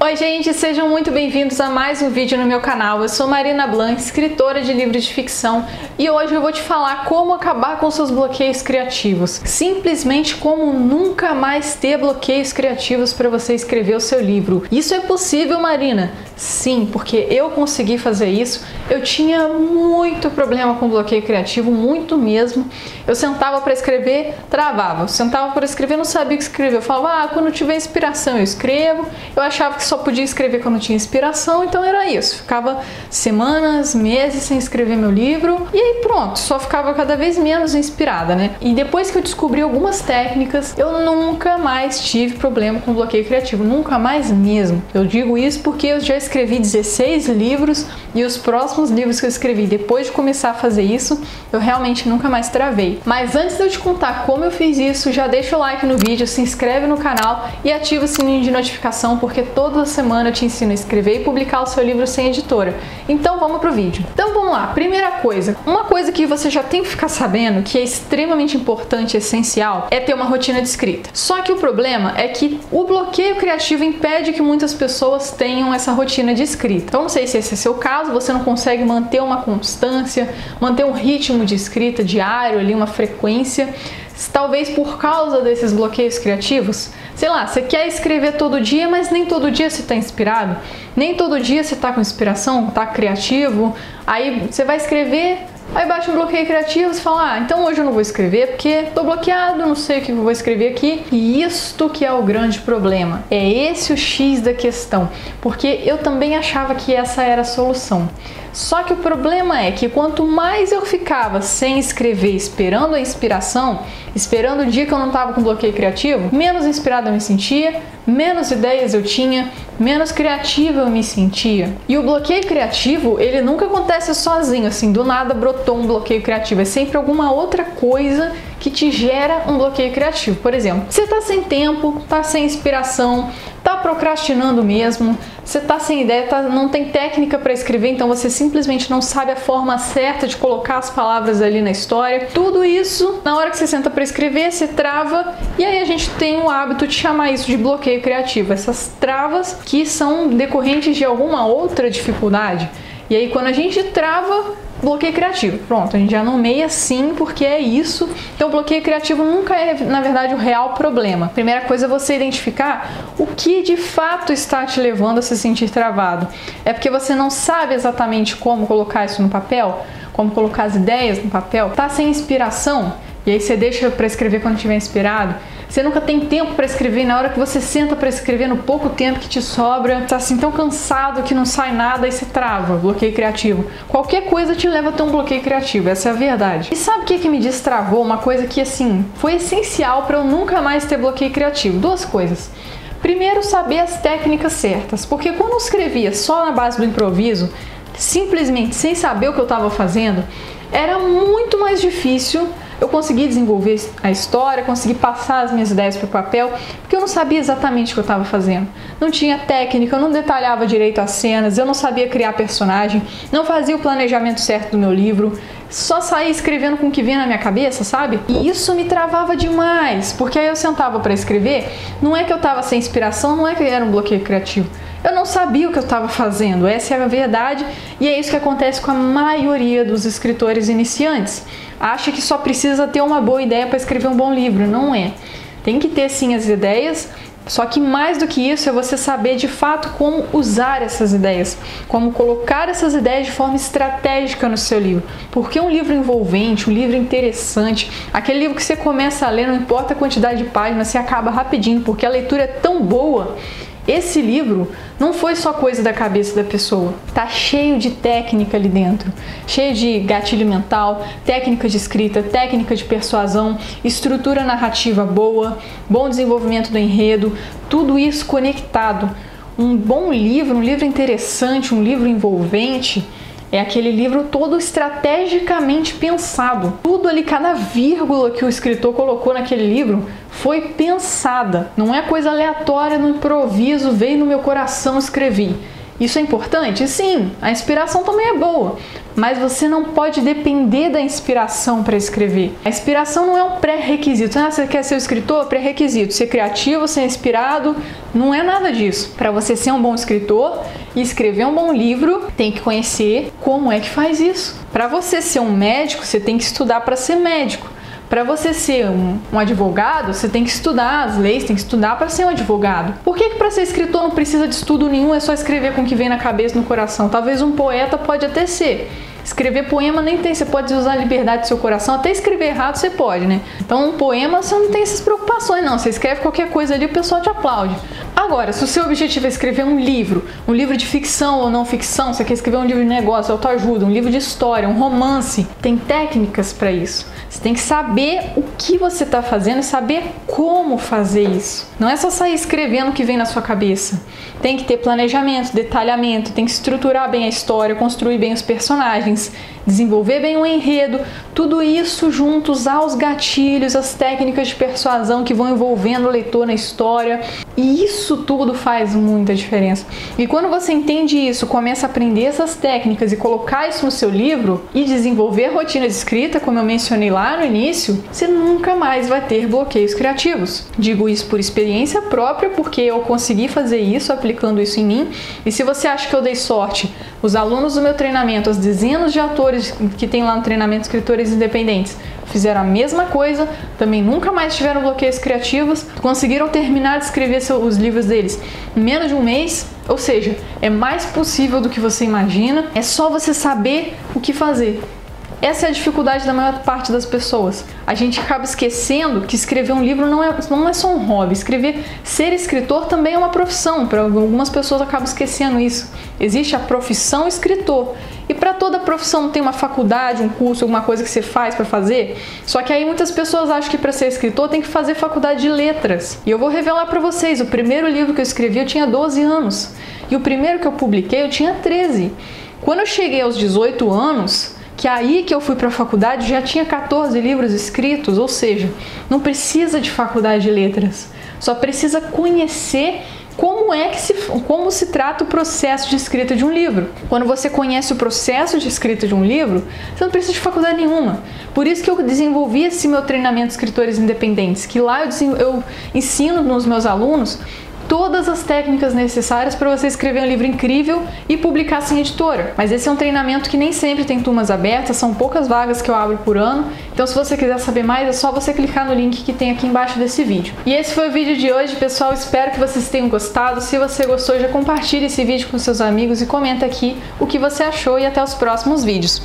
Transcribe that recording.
Oi gente, sejam muito bem-vindos a mais um vídeo no meu canal. Eu sou Marina Blanc, escritora de livros de ficção, e hoje eu vou te falar como acabar com seus bloqueios criativos. Simplesmente como nunca mais ter bloqueios criativos para você escrever o seu livro. Isso é possível, Marina? Sim, porque eu consegui fazer isso. Eu tinha muito problema com bloqueio criativo, muito mesmo. Eu sentava para escrever, travava. Eu sentava para escrever, não sabia o que escrever. Eu falava, quando tiver inspiração eu escrevo. Eu achava que só podia escrever quando tinha inspiração, então era isso. Ficava semanas, meses sem escrever meu livro e aí pronto, só ficava cada vez menos inspirada, né? E depois que eu descobri algumas técnicas, eu nunca mais tive problema com bloqueio criativo, nunca mais mesmo. Eu digo isso porque eu já escrevi 16 livros e os próximos livros que eu escrevi depois de começar a fazer isso, eu realmente nunca mais travei. Mas antes de eu te contar como eu fiz isso, já deixa o like no vídeo, se inscreve no canal e ativa o sininho de notificação, porque toda semana eu te ensino a escrever e publicar o seu livro sem editora. Então vamos pro vídeo. Então vamos lá, primeira coisa, uma coisa que você já tem que ficar sabendo, que é extremamente importante e essencial, é ter uma rotina de escrita. Só que o problema é que o bloqueio criativo impede que muitas pessoas tenham essa rotina de escrita. Então não sei se esse é seu caso, você não consegue manter uma constância, manter um ritmo de escrita diário, ali uma frequência, talvez por causa desses bloqueios criativos. Sei lá, você quer escrever todo dia, mas nem todo dia você está inspirado, nem todo dia você está com inspiração, está criativo, aí você vai escrever, aí bate um bloqueio criativo, você fala, então hoje eu não vou escrever porque estou bloqueado, não sei o que eu vou escrever aqui. E isto que é o grande problema, é esse o X da questão, porque eu também achava que essa era a solução. Só que o problema é que quanto mais eu ficava sem escrever, esperando a inspiração, esperando o dia que eu não estava com bloqueio criativo, menos inspirada eu me sentia, menos ideias eu tinha, menos criativa eu me sentia. E o bloqueio criativo, ele nunca acontece sozinho, assim, do nada brotou um bloqueio criativo, é sempre alguma outra coisa que te gera um bloqueio criativo. Por exemplo, você tá sem tempo, tá sem inspiração, tá procrastinando mesmo, você tá sem ideia, não tem técnica para escrever, então você simplesmente não sabe a forma certa de colocar as palavras ali na história. Tudo isso, na hora que você senta para escrever, você trava, e aí a gente tem o hábito de chamar isso de bloqueio criativo, essas travas que são decorrentes de alguma outra dificuldade. E aí quando a gente trava, bloqueio criativo. Pronto, a gente já nomeia sim, porque é isso. Então, bloqueio criativo nunca é, na verdade, o real problema. Primeira coisa é você identificar o que de fato está te levando a se sentir travado. É porque você não sabe exatamente como colocar isso no papel, como colocar as ideias no papel, tá sem inspiração, e aí você deixa para escrever quando estiver inspirado. Você nunca tem tempo para escrever, e na hora que você senta para escrever, no pouco tempo que te sobra, tá assim tão cansado que não sai nada e você trava, bloqueio criativo. Qualquer coisa te leva a ter um bloqueio criativo, essa é a verdade. E sabe o que me destravou? Uma coisa que, assim, foi essencial para eu nunca mais ter bloqueio criativo. Duas coisas. Primeiro, saber as técnicas certas, porque quando eu escrevia só na base do improviso, simplesmente sem saber o que eu estava fazendo, era muito mais difícil eu consegui desenvolver a história, consegui passar as minhas ideias para o papel, porque eu não sabia exatamente o que eu estava fazendo. Não tinha técnica, eu não detalhava direito as cenas, eu não sabia criar personagem, não fazia o planejamento certo do meu livro, só saía escrevendo com o que vinha na minha cabeça, sabe? E isso me travava demais, porque aí eu sentava para escrever, não é que eu estava sem inspiração, não é que era um bloqueio criativo. Eu não sabia o que eu estava fazendo, essa é a verdade, e é isso que acontece com a maioria dos escritores iniciantes. Acha que só precisa ter uma boa ideia para escrever um bom livro, não é. Tem que ter sim as ideias, só que mais do que isso é você saber de fato como usar essas ideias, como colocar essas ideias de forma estratégica no seu livro. Porque um livro envolvente, um livro interessante, aquele livro que você começa a ler, não importa a quantidade de páginas, você acaba rapidinho, porque a leitura é tão boa. Esse livro não foi só coisa da cabeça da pessoa, tá cheio de técnica ali dentro, cheio de gatilho mental, técnica de escrita, técnica de persuasão, estrutura narrativa boa, bom desenvolvimento do enredo, tudo isso conectado. Um bom livro, um livro interessante, um livro envolvente, é aquele livro todo estrategicamente pensado. Tudo ali, cada vírgula que o escritor colocou naquele livro foi pensada. Não é coisa aleatória no improviso, veio no meu coração, escrevi. Isso é importante? Sim, a inspiração também é boa, mas você não pode depender da inspiração para escrever. A inspiração não é um pré-requisito. Você quer ser um escritor? Pré-requisito. Ser criativo, ser inspirado, não é nada disso. Para você ser um bom escritor e escrever um bom livro, tem que conhecer como é que faz isso. Para você ser um médico, você tem que estudar para ser médico. Para você ser um advogado, você tem que estudar as leis, tem que estudar para ser um advogado. Por que para ser escritor não precisa de estudo nenhum, é só escrever com o que vem na cabeça e no coração? Talvez um poeta pode até ser. Escrever poema nem tem, você pode usar a liberdade do seu coração, até escrever errado você pode, né? Então um poema você não tem essas preocupações não, você escreve qualquer coisa ali, o pessoal te aplaude. Agora, se o seu objetivo é escrever um livro de ficção ou não ficção, você quer escrever um livro de negócio, autoajuda, um livro de história, um romance, tem técnicas para isso. Você tem que saber o que você está fazendo e saber como fazer isso. Não é só sair escrevendo o que vem na sua cabeça. Tem que ter planejamento, detalhamento, tem que estruturar bem a história, construir bem os personagens, desenvolver bem o enredo, tudo isso junto, usar os gatilhos, as técnicas de persuasão que vão envolvendo o leitor na história. E isso tudo faz muita diferença. E quando você entende isso, começa a aprender essas técnicas e colocar isso no seu livro e desenvolver rotina de escrita, como eu mencionei lá no início, você nunca mais vai ter bloqueios criativos. Digo isso por experiência própria, porque eu consegui fazer isso, aplicando isso em mim. E se você acha que eu dei sorte, os alunos do meu treinamento, as dezenas de autores que tem lá no treinamento Escritores Independentes, fizeram a mesma coisa, também nunca mais tiveram bloqueios criativos, conseguiram terminar de escrever os livros deles em menos de um mês. Ou seja, é mais possível do que você imagina, é só você saber o que fazer. Essa é a dificuldade da maior parte das pessoas. A gente acaba esquecendo que escrever um livro não é só um hobby. Ser escritor também é uma profissão. Para algumas pessoas acabam esquecendo isso. Existe a profissão escritor. E para toda profissão não tem uma faculdade, um curso, alguma coisa que você faz para fazer. Só que aí muitas pessoas acham que para ser escritor tem que fazer faculdade de letras. E eu vou revelar para vocês, o primeiro livro que eu escrevi eu tinha 12 anos. E o primeiro que eu publiquei eu tinha 13. Quando eu cheguei aos 18 anos... que aí que eu fui para a faculdade, já tinha 14 livros escritos, ou seja, não precisa de faculdade de letras, só precisa conhecer como se trata o processo de escrita de um livro. Quando você conhece o processo de escrita de um livro, você não precisa de faculdade nenhuma. Por isso que eu desenvolvi esse meu treinamento de Escritores Independentes, que lá eu ensino nos meus alunos todas as técnicas necessárias para você escrever um livro incrível e publicar sem editora. Mas esse é um treinamento que nem sempre tem turmas abertas, são poucas vagas que eu abro por ano. Então se você quiser saber mais, é só você clicar no link que tem aqui embaixo desse vídeo. E esse foi o vídeo de hoje, pessoal. Espero que vocês tenham gostado. Se você gostou, já compartilhe esse vídeo com seus amigos e comenta aqui o que você achou, e até os próximos vídeos.